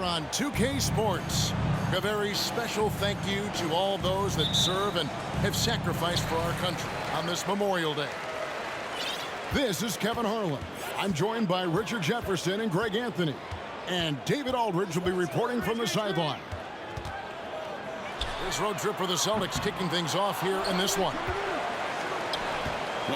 on 2K Sports. A very special thank you to all those that serve and have sacrificed for our country on this Memorial Day. This is Kevin Harlan. I'm joined by Richard Jefferson and Greg Anthony. And David Aldridge will be reporting from the sideline. This road trip for the Celtics kicking things off here in this one.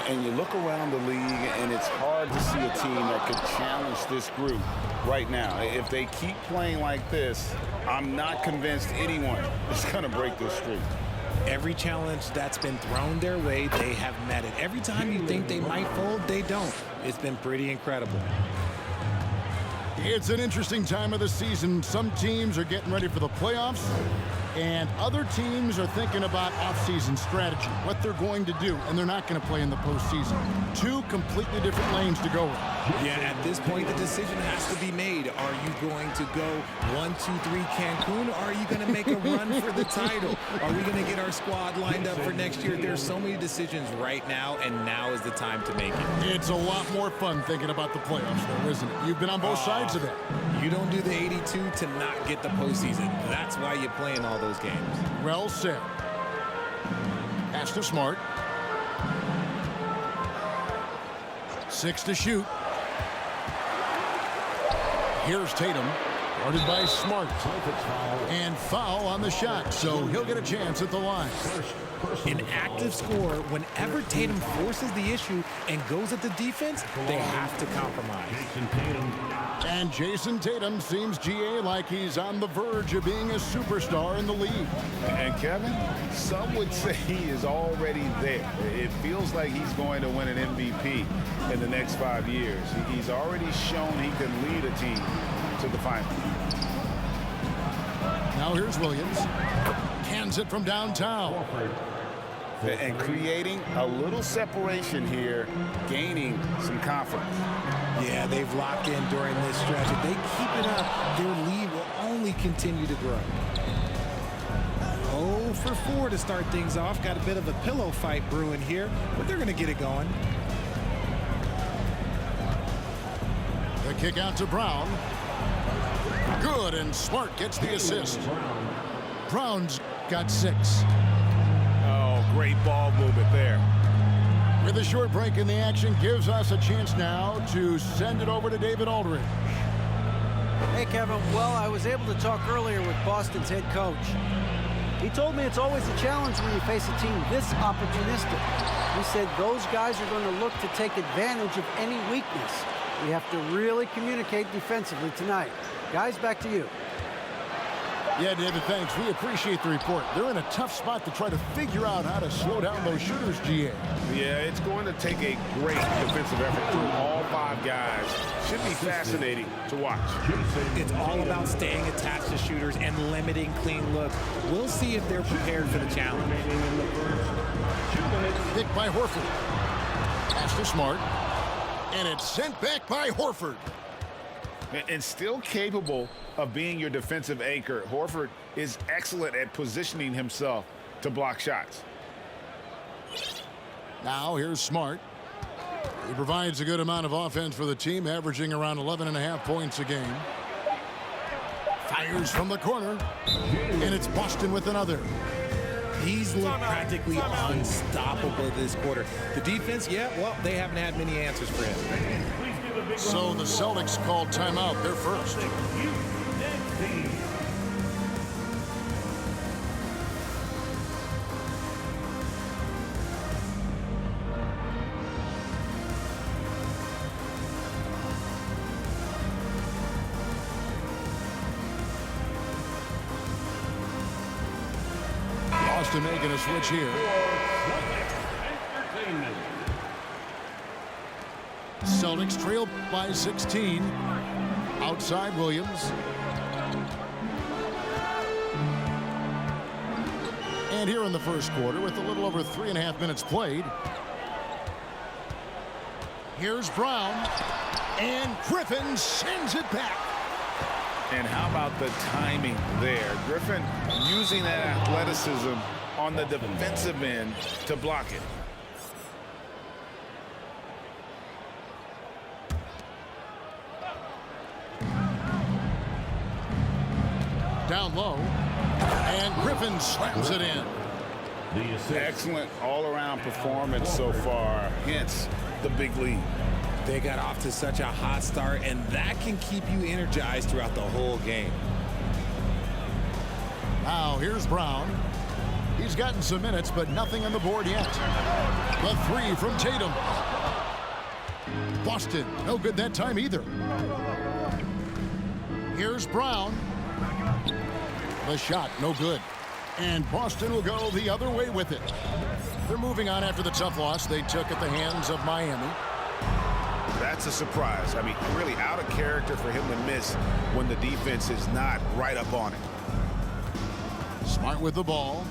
And you look around the league, and it's hard to see a team that could challenge this group right now. If they keep playing like this, I'm not convinced anyone is going to break this streak. Every challenge that's been thrown their way, they have met it. Every time you think they might fold, they don't. It's been pretty incredible. It's an interesting time of the season. Some teams are getting ready for the playoffs, and other teams are thinking about off-season strategy, what they're going to do, and they're not going to play in the postseason. Two completely different lanes to go with. Yeah, at this point, the decision has to be made. Are you going to go 1, 2, 3 Cancun, or are you going to make a run for the title? Are we going to get our squad lined up for next year? There's so many decisions right now, and now is the time to make it. It's a lot more fun thinking about the playoffs, though, isn't it? You've been on both sides of that. You don't do the 82 to not get the postseason. That's why you're playing all those games. Well said. Pass to Smart. 6 to shoot. Here's Tatum. Guarded by Smart. And foul on the shot, so he'll get a chance at the line. An active scorer, whenever Tatum forces the issue and goes at the defense, they have to compromise. And Jason Tatum seems, GA, like he's on the verge of being a superstar in the league. And Kevin, some would say he is already there. It feels like he's going to win an MVP in the next 5 years. He's already shown he can lead a team to the final. Now here's Williams. Cans it from downtown. And creating a little separation here, gaining some confidence. Yeah, they've locked in during this stretch. If they keep it up, their lead will only continue to grow. 0 for 4 to start things off. Got a bit of a pillow fight brewing here, but they're going to get it going. The kick out to Brown. Good, and Smart gets the assist. Brown's got 6. Oh, great ball movement there. With a short break in the action, gives us a chance now to send it over to David Aldridge. Hey, Kevin. Well, I was able to talk earlier with Boston's head coach. He told me it's always a challenge when you face a team this opportunistic. He said those guys are going to look to take advantage of any weakness. We have to really communicate defensively tonight. Guys, back to you. Yeah, David, thanks. We appreciate the report. They're in a tough spot to try to figure out how to slow down those shooters, GA. Yeah, it's going to take a great defensive effort from all 5 guys. Should be fascinating to watch. It's all about staying attached to shooters and limiting clean looks. We'll see if they're prepared for the challenge. Picked by Horford. Pass to Smart. And it's sent back by Horford. And still capable of being your defensive anchor, Horford is excellent at positioning himself to block shots. Now here's Smart. He provides a good amount of offense for the team, averaging around 11.5 points a game. Fires from the corner, and it's Boston with another. He's looked practically unstoppable this quarter. The defense, yeah, well, they haven't had many answers for him. So the Celtics called timeout. They're first. Boston making a switch here. Celtics trail by 16. Outside Williams. And here in the first quarter, with a little over 3.5 minutes played, here's Brown, and Griffin sends it back. And how about the timing there? Griffin using that athleticism on the defensive end to block it. Down low. And Griffin slams it in. Excellent all-around performance so far, hence the big lead. They got off to such a hot start, and that can keep you energized throughout the whole game. Now here's Brown. He's gotten some minutes, but nothing on the board yet. The three from Tatum. Boston, no good that time either. Here's Brown. The shot, no good. And Boston will go the other way with it. They're moving on after the tough loss they took at the hands of Miami. That's a surprise. I mean, really out of character for him to miss when the defense is not right up on it. Smart with the ball.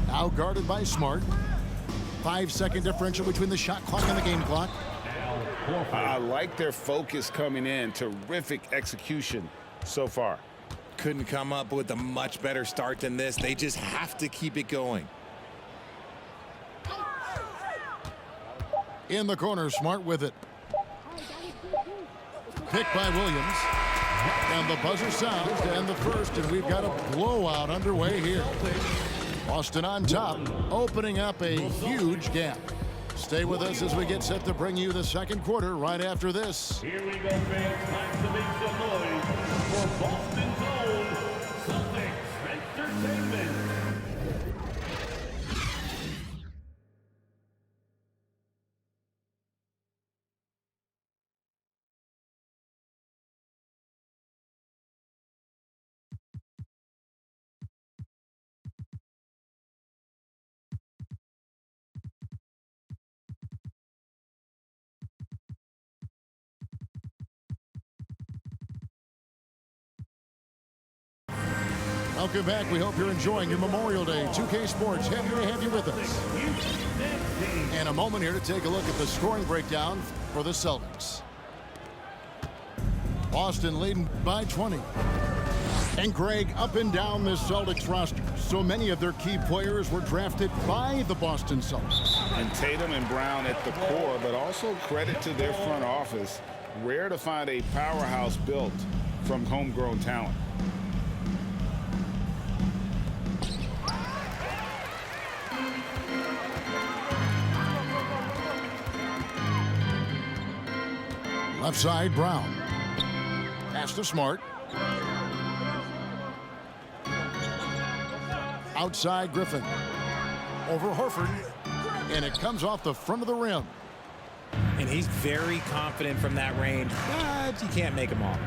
Now guarded by Smart. 5-second differential between the shot clock and the game clock. I like their focus coming in. Terrific execution so far. Couldn't come up with a much better start than this. They just have to keep it going. In the corner, Smart with it. Picked by Williams. And the buzzer sounds to end the first, and we've got a blowout underway here. Boston on top, opening up a huge gap. Stay with us as we get set to bring you the second quarter right after this. Here we go, fans. Time to make some noise for Boston's own Celtics Entertainment. Welcome back. We hope you're enjoying your Memorial Day. 2K Sports, happy to have you with us. And a moment here to take a look at the scoring breakdown for the Celtics. Boston leading by 20. And Greg, up and down this Celtics roster, so many of their key players were drafted by the Boston Celtics. And Tatum and Brown at the core, but also credit to their front office. Rare to find a powerhouse built from homegrown talent. Left side, Brown. Pass to Smart. Outside, Griffin. Over Horford. And it comes off the front of the rim. And he's very confident from that range, but you can't make him all.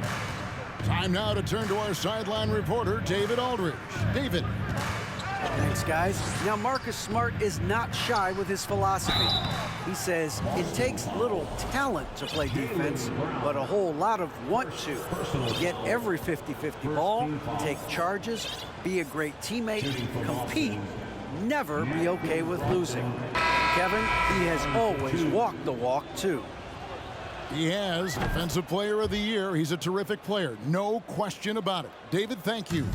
Time now to turn to our sideline reporter, David Aldridge. David. Thanks, guys. Now, Marcus Smart is not shy with his philosophy. He says it takes little talent to play defense, but a whole lot of want to. Get every 50-50 ball, take charges, be a great teammate, compete, never be okay with losing. Kevin, he has always walked the walk, too. He has Defensive Player of the Year. He's a terrific player. No question about it. David, thank you.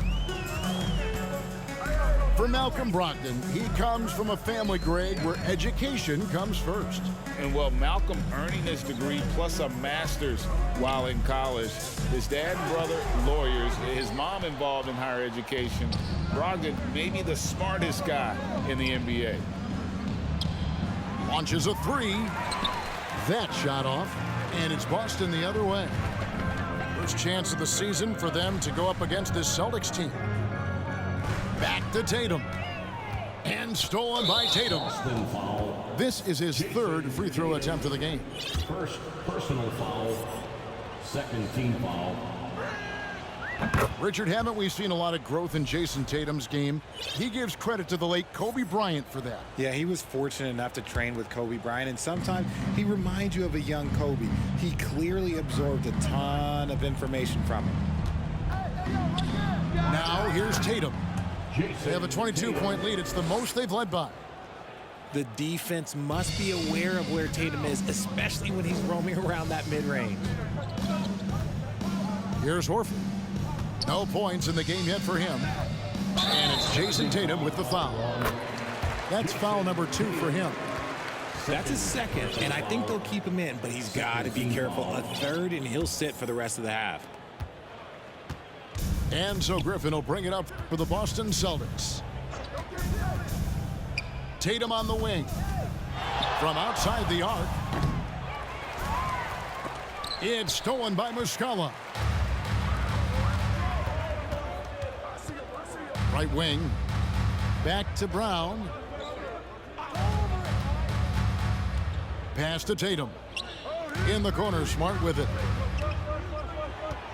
For Malcolm Brogdon, he comes from a family, Greg, where education comes first. And well, Malcolm earning his degree plus a master's while in college. His dad and brother, lawyers. His mom involved in higher education. Brogdon, maybe the smartest guy in the NBA. Launches a three. That shot off, and it's Boston the other way. First chance of the season for them to go up against this Celtics team. Back to Tatum. And stolen by Tatum. This is his third free throw attempt of the game. First personal foul, second team foul. Richard, haven't we seen a lot of growth in Jason Tatum's game? He gives credit to the late Kobe Bryant for that. Yeah, he was fortunate enough to train with Kobe Bryant, and sometimes he reminds you of a young Kobe. He clearly absorbed a ton of information from him. Now here's Tatum. They have a 22-point lead. It's the most they've led by. The defense must be aware of where Tatum is, especially when he's roaming around that mid-range. Here's Horford. No points in the game yet for him. And it's Jason Tatum with the foul. That's foul number 2 for him. That's his second, and I think they'll keep him in, but he's got to be careful. A third, and he'll sit for the rest of the half. And so Griffin will bring it up for the Boston Celtics. Tatum on the wing. From outside the arc. It's stolen by Muscala. Right wing. Back to Brown. Pass to Tatum. In the corner, Smart with it.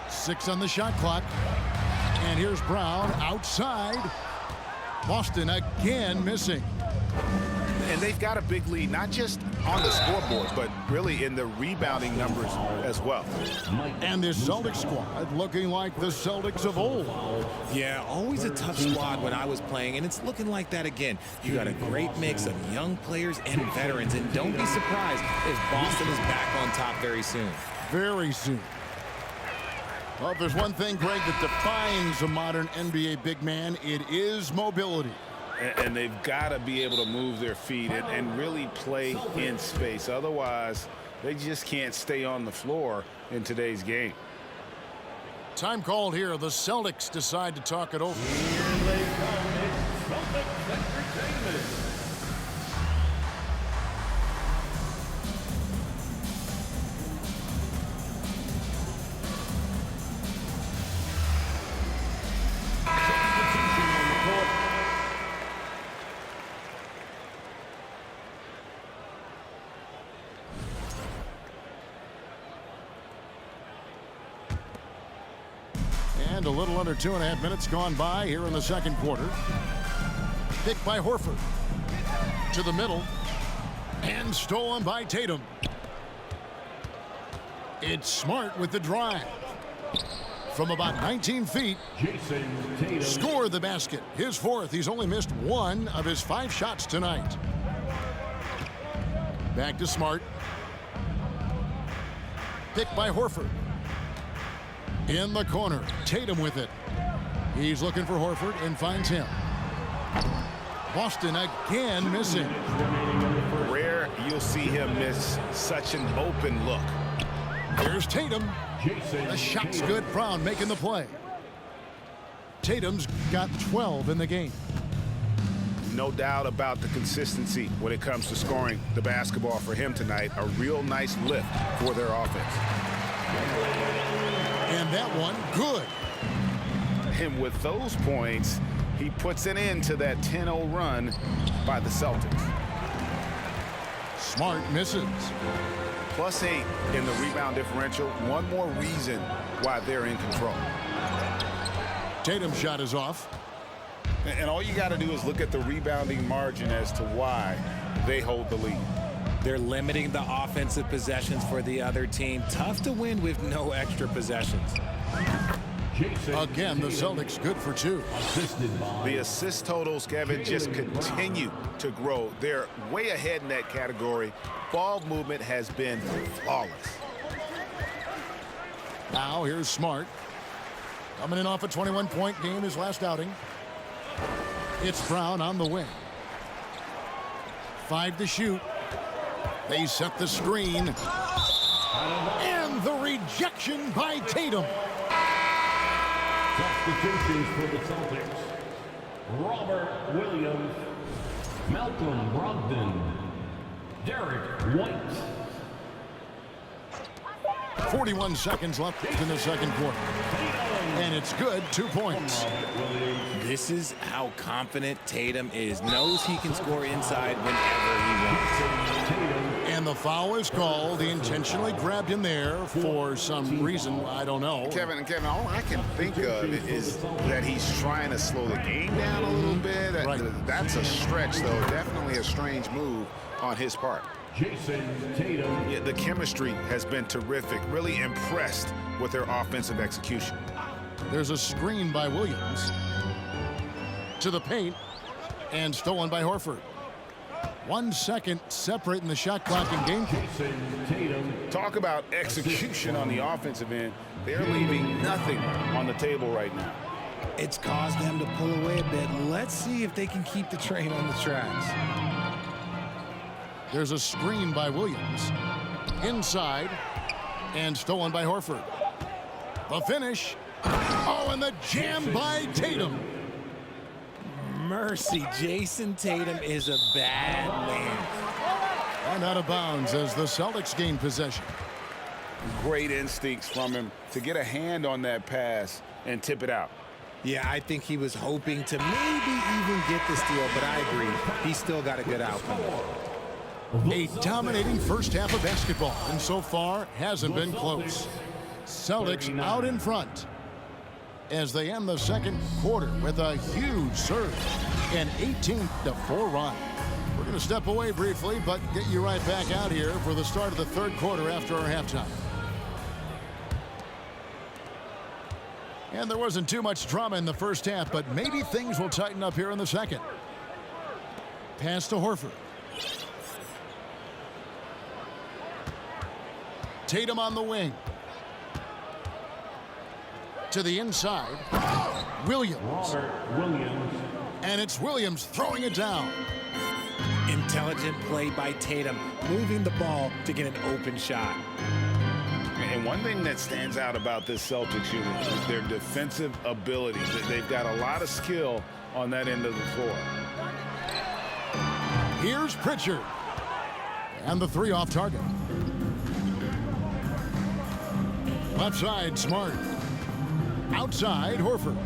6 on the shot clock. And here's Brown outside. Boston again missing. And they've got a big lead, not just on the scoreboard, but really in the rebounding numbers as well. And this Celtics squad looking like the Celtics of old. Yeah, always a tough squad when I was playing, and it's looking like that again. You got a great mix of young players and veterans, and don't be surprised if Boston is back on top very soon. Very soon. Well, if there's one thing, Greg, that defines a modern NBA big man, it is mobility. And they've got to be able to move their feet and really play in space. Otherwise, they just can't stay on the floor in today's game. Time called here. The Celtics decide to talk it over. Here they come. It's Celtics Entertainment. Substitution on the court. And a little under 2.5 minutes gone by here in the second quarter. Picked by Horford. To the middle. And stolen by Tatum. It's Smart with the drive. From about 19 feet. Jason Tatum. Scored the basket. His 4th. He's only missed 1 of his 5 shots tonight. Back to Smart. Picked by Horford. In the corner, Tatum with it. He's looking for Horford and finds him. Boston again missing. Rare you'll see him miss such an open look. Here's Tatum. Jason The shot's Tatum. good. Brown making the play. Tatum's got 12 in the game. No doubt about the consistency when it comes to scoring the basketball for him tonight. A real nice lift for their offense. And that one, good. And with those points, he puts an end to that 10-0 run by the Celtics. Smart misses. +8 in the rebound differential. One more reason why they're in control. Tatum's shot is off. And all you got to do is look at the rebounding margin as to why they hold the lead. They're limiting the offensive possessions for the other team. Tough to win with no extra possessions. Jason Again, the Tatum. Celtics good for 2. Assisted by The assist totals, Kevin, just continue to grow. They're way ahead in that category. Ball movement has been flawless. Now here's Smart. Coming in off a 21-point game his last outing. It's Brown on the wing. 5 to shoot. They set the screen. And the rejection by Tatum. substitutions for the Celtics. Robert Williams, Malcolm Brogdon, Derek White. 41 seconds left in the second quarter. And it's good. 2 points. This is how confident Tatum is. Knows he can score inside whenever he wants. And the foul is called. He intentionally grabbed him there for some reason. I don't know. Kevin, all I can think of is that he's trying to slow the game down a little bit. Right. That's a stretch, though. Definitely a strange move on his part. Jason Tatum. Yeah, the chemistry has been terrific. Really impressed with their offensive execution. There's a screen by Williams. To the paint. And stolen by Horford. 1 second separating the shot clock in game. Jason Tatum. Talk about execution on the offensive end. They're leaving nothing on the table right now. It's caused them to pull away a bit. Let's see if they can keep the train on the tracks. There's a screen by Williams. Inside. And stolen by Horford. The finish. Oh, and the jam by Tatum. Mercy, Jason Tatum is a bad man. And out of bounds as the Celtics gain possession. Great instincts from him to get a hand on that pass and tip it out. Yeah, I think he was hoping to maybe even get the steal, but I agree. He's still got a good outcome. A dominating first half of basketball, and so far hasn't been close. Celtics out in front as they end the second quarter with a huge surge, an 18-4 run. We're going to step away briefly, but get you right back out here for the start of the third quarter after our halftime. And there wasn't too much drama in the first half, but maybe things will tighten up here in the second. Pass to Horford. Tatum on the wing. To the inside. Williams. And it's Williams throwing it down. Intelligent play by Tatum, moving the ball to get an open shot. And one thing that stands out about this Celtics unit is their defensive ability. They've got a lot of skill on that end of the floor. Here's Pritchard. And the three off target. Left side, Smart. Outside, Horford.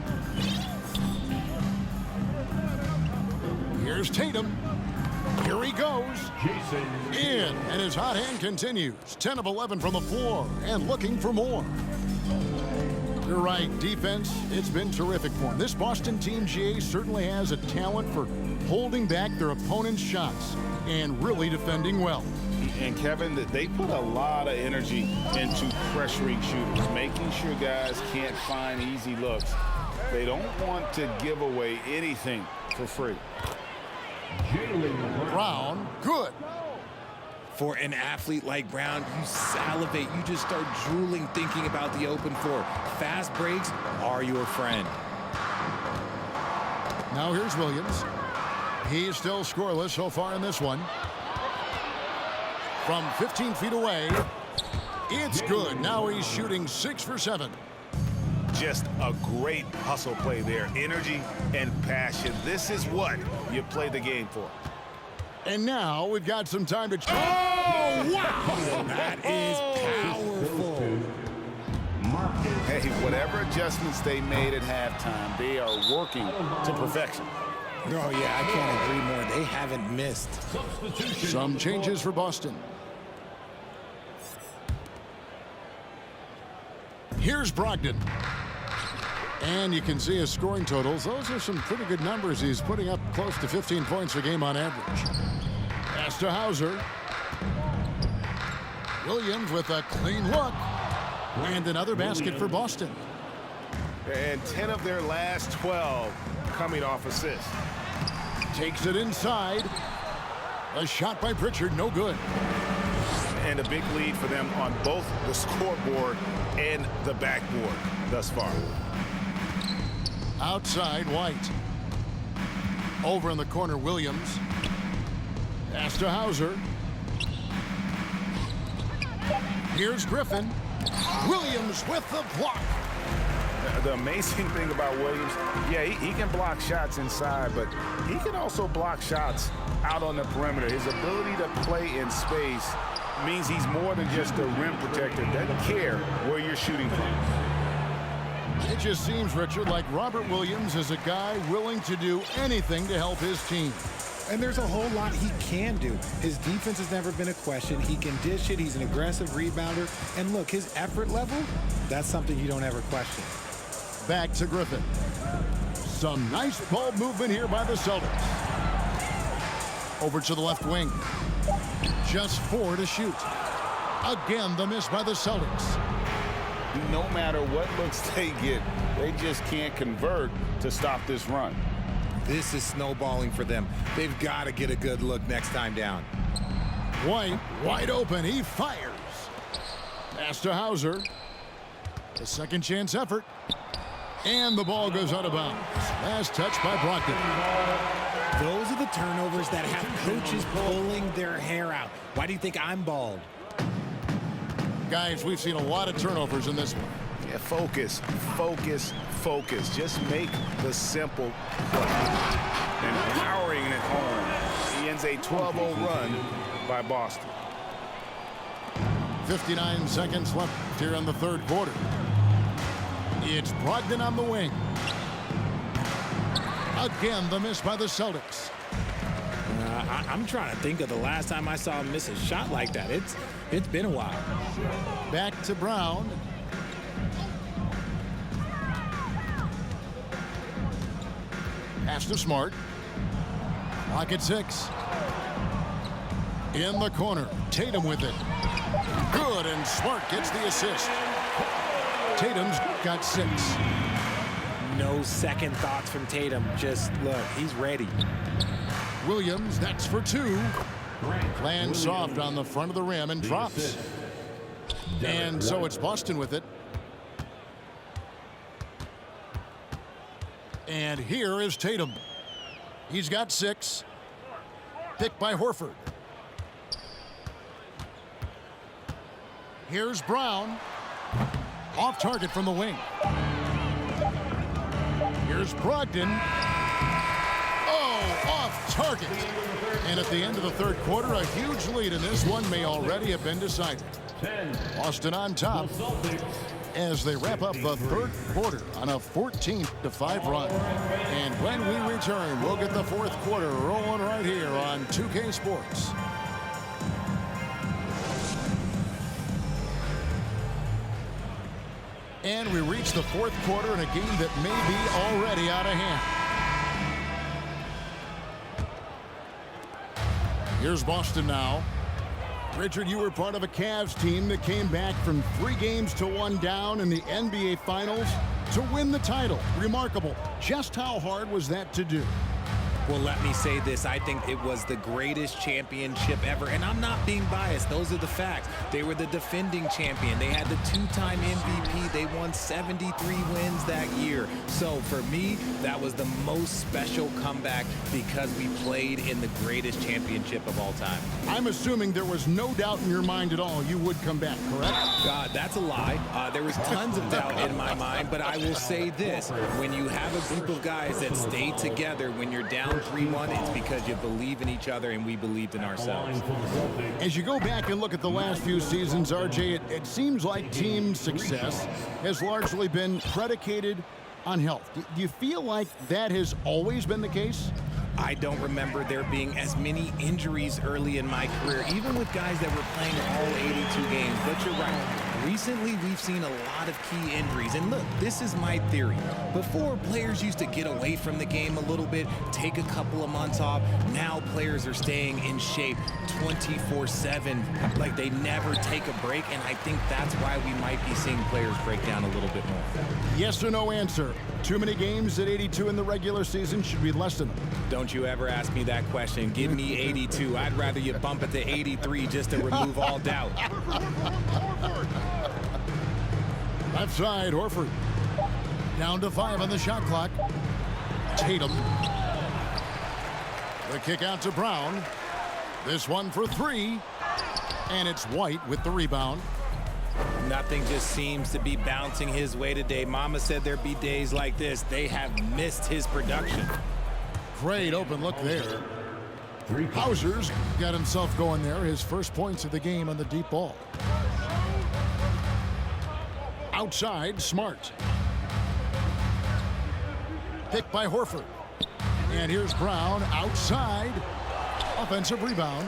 Here's Tatum. Here he goes. In, and his hot hand continues. 10 of 11 from the floor and looking for more. You're right, defense, it's been terrific for him. This Boston team, GA, certainly has a talent for holding back their opponent's shots and really defending well. And Kevin, they put a lot of energy into pressuring shooters, making sure guys can't find easy looks. They don't want to give away anything for free. Brown, good. For an athlete like Brown, you salivate. You just start drooling thinking about the open floor. Fast breaks are your friend. Now here's Williams. He's still scoreless so far in this one. From 15 feet away, it's good. Now he's shooting 6 for 7. Just a great hustle play there. Energy and passion. This is what you play the game for. And now we've got some time to... Oh, wow! That is powerful. Hey, whatever adjustments they made at halftime, they are working to perfection. Oh, yeah, I can't agree more. They haven't missed. Some changes for Boston. Here's Brogdon. And you can see his scoring totals. Those are some pretty good numbers. He's putting up close to 15 points a game on average. Pass to Hauser. Williams with a clean look. And another basket for Boston. And 10 of their last 12 coming off assists. Takes it inside. A shot by Pritchard, no good. And a big lead for them on both the scoreboard and the backboard thus far. Outside, White. Over in the corner, Williams. Pass to Hauser. Here's Griffin. Williams with the block. The amazing thing about Williams, yeah, he can block shots inside, but he can also block shots out on the perimeter. His ability to play in space means he's more than just a rim protector. Doesn't care where you're shooting from. It just seems, Richard, like Robert Williams is a guy willing to do anything to help his team. And there's a whole lot he can do. His defense has never been a question. He can dish it. He's an aggressive rebounder. And look, his effort level, that's something you don't ever question. Back to Griffin. Some nice ball movement here by the Celtics. Over to the left wing. Just 4 to shoot. Again, the miss by the Celtics. No matter what looks they get, they just can't convert to stop this run. This is snowballing for them. They've got to get a good look next time down. White, wide open. He fires. Pass to Hauser. A second chance effort. And the ball goes out of bounds. Last touch by Brogdon. Those are the turnovers that have coaches pulling their hair out. Why do you think I'm bald? Guys, we've seen a lot of turnovers in this one. Yeah, focus, focus, focus. Just make the simple play. And powering it home. He ends a 12-0 run by Boston. 59 seconds left here in the third quarter. It's Brogdon on the wing. Again, the miss by the Celtics. I'm trying to think of the last time I saw him miss a shot like that. It's been a while. Back to Brown. Pass to Smart. Clock at 6. In the corner. Tatum with it. Good, and Smart gets the assist. Tatum's got 6. No second thoughts from Tatum. Just look, he's ready. Williams, that's for 2. Lands soft on the front of the rim and drops. And so it's Boston with it. And here is Tatum. He's got 6. Picked by Horford. Here's Brown. Off target from the wing. Here's Brogdon. Oh, off target. And at the end of the third quarter, a huge lead in this one may already have been decided. Boston on top as they wrap up the third quarter on a 14-5 run. And when we return, we'll get the fourth quarter rolling right here on 2K Sports. And we reach the fourth quarter in a game that may be already out of hand. Here's Boston now. Richard, you were part of a Cavs team that came back from 3 games to 1 down in the NBA Finals to win the title. Remarkable. Just how hard was that to do? Well, let me say this. I think it was the greatest championship ever. And I'm not being biased. Those are the facts. They were the defending champion. They had the 2-time MVP. They won 73 wins that year. So for me, that was the most special comeback because we played in the greatest championship of all time. I'm assuming there was no doubt in your mind at all you would come back, correct? That's a lie. There was tons of doubt in my mind, but I will say this. When you have a group of guys that stay together when you're down 3-1, it's because you believe in each other and we believed in ourselves. As you go back and look at the last few seasons, RJ, it seems like team success has largely been predicated on health. Do you feel like that has always been the case? I don't remember there being as many injuries early in my career, even with guys that were playing all 82 games. But you're right. Recently, we've seen a lot of key injuries. And look, this is my theory. Before, players used to get away from the game a little bit, take a couple of months off. Now players are staying in shape 24/7, like they never take a break. And I think that's why we might be seeing players break down a little bit more. Yes or no answer. Too many games at 82 in the regular season. Should we lessen them? Don't you ever ask me that question. Give me 82. I'd rather you bump it to 83 just to remove all doubt. Left side, Horford. Down to 5 on the shot clock. Tatum. The kick out to Brown. This one for 3. And it's White with the rebound. Nothing just seems to be bouncing his way today. Mama said there'd be days like this. They have missed his production. Great open look there. Hauser's got himself going there. His first points of the game on the deep ball. Outside, Smart. Picked by Horford. And here's Brown outside. Offensive rebound.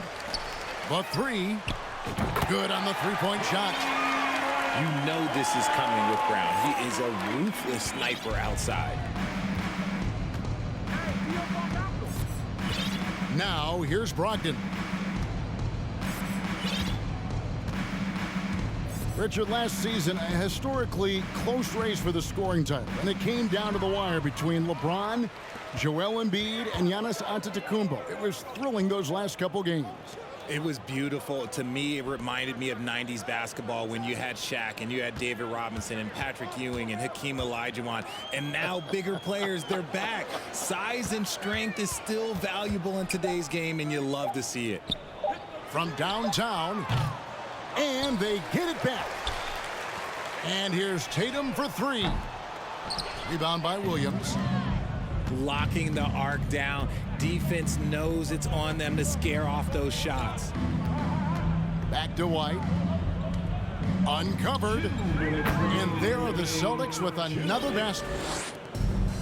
The 3. Good on the three-point shot. You know this is coming with Brown. He is a ruthless sniper outside. Now, here's Brogdon. Richard, last season, a historically close race for the scoring title, and it came down to the wire between LeBron, Joel Embiid, and Giannis Antetokounmpo. It was thrilling those last couple games. It was beautiful. To me, it reminded me of 90s basketball when you had Shaq and you had David Robinson and Patrick Ewing and Hakeem Olajuwon. And now bigger players, they're back. Size and strength is still valuable in today's game, and you love to see it. From downtown, and they get it back. And here's Tatum for three. Rebound by Williams. Locking the arc down. Defense knows it's on them to scare off those shots. Back to White. Uncovered. And there are the Celtics with another basket.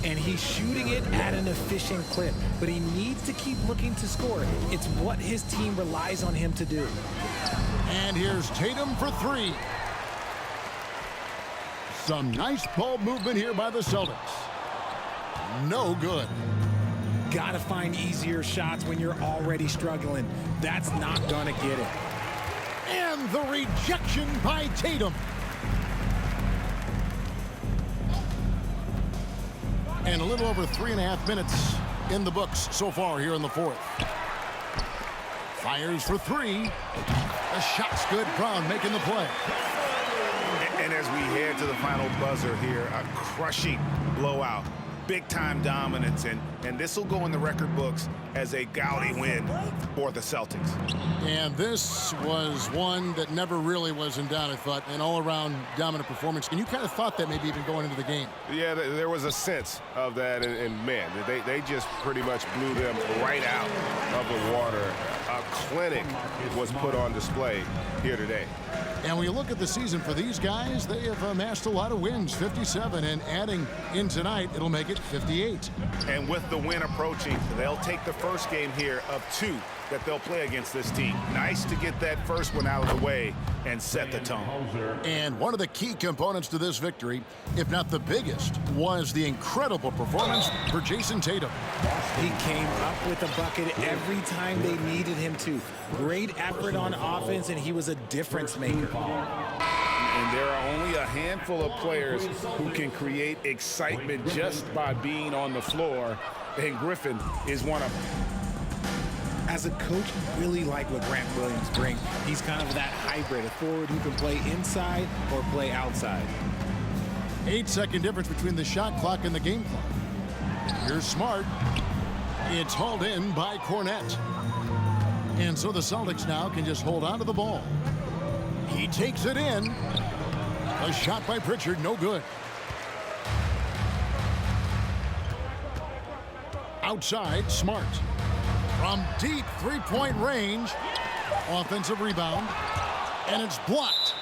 And he's shooting it at an efficient clip, but he needs to keep looking to score. It's what his team relies on him to do. And here's Tatum for three. Some nice ball movement here by the Celtics. No good. Gotta find easier shots when you're already struggling. That's not gonna get it. And the rejection by Tatum. And a little over 3.5 minutes in the books so far here in the fourth. Fires for three. The shot's good. Brown making the play. And as we head to the final buzzer here, a crushing blowout. Big-time dominance, and this will go in the record books as a gaudy win for the Celtics. And this was one that never really was in doubt, I thought, an all-around dominant performance. And you kind of thought that maybe even going into the game. Yeah, there was a sense of that, and man, they just pretty much blew them right out of the water. A clinic was put on display here today. And when you look at the season for these guys, they have amassed a lot of wins, 57, and adding in tonight, it'll make it 58. And with the win approaching, they'll take the first game here of 2 that they'll play against this team. Nice to get that first one out of the way and set the tone. And one of the key components to this victory, if not the biggest, was the incredible performance for Jason Tatum. He came up with a bucket every time they needed him to. Great effort on offense, and he was a difference maker. And there are only a handful of players who can create excitement just by being on the floor, and Griffin is one of them. As a coach, really like what Grant Williams brings. He's kind of that hybrid, a forward who can play inside or play outside. 8-second difference between the shot clock and the game clock. Here's Smart. It's hauled in by Cornette. And so the Celtics now can just hold on to the ball. He takes it in. A shot by Pritchard, no good. Outside, Smart. From deep three-point range. Offensive rebound. And it's blocked.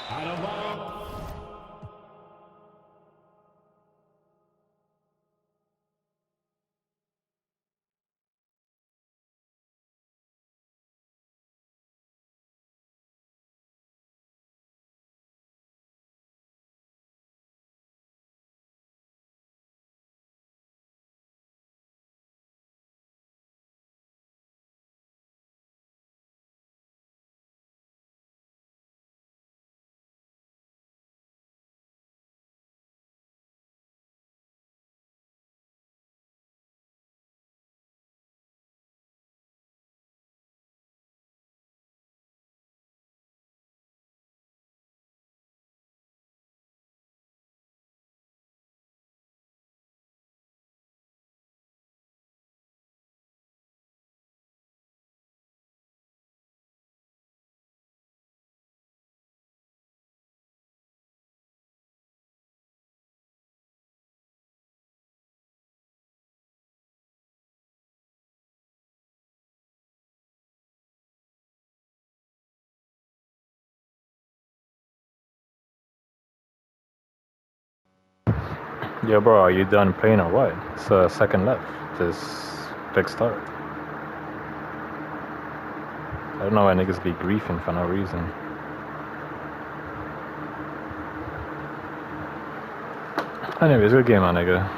Yo, bro, are you done playing or what? It's second left. This big start. I don't know why niggas be griefing for no reason. Anyways, good game, my nigga.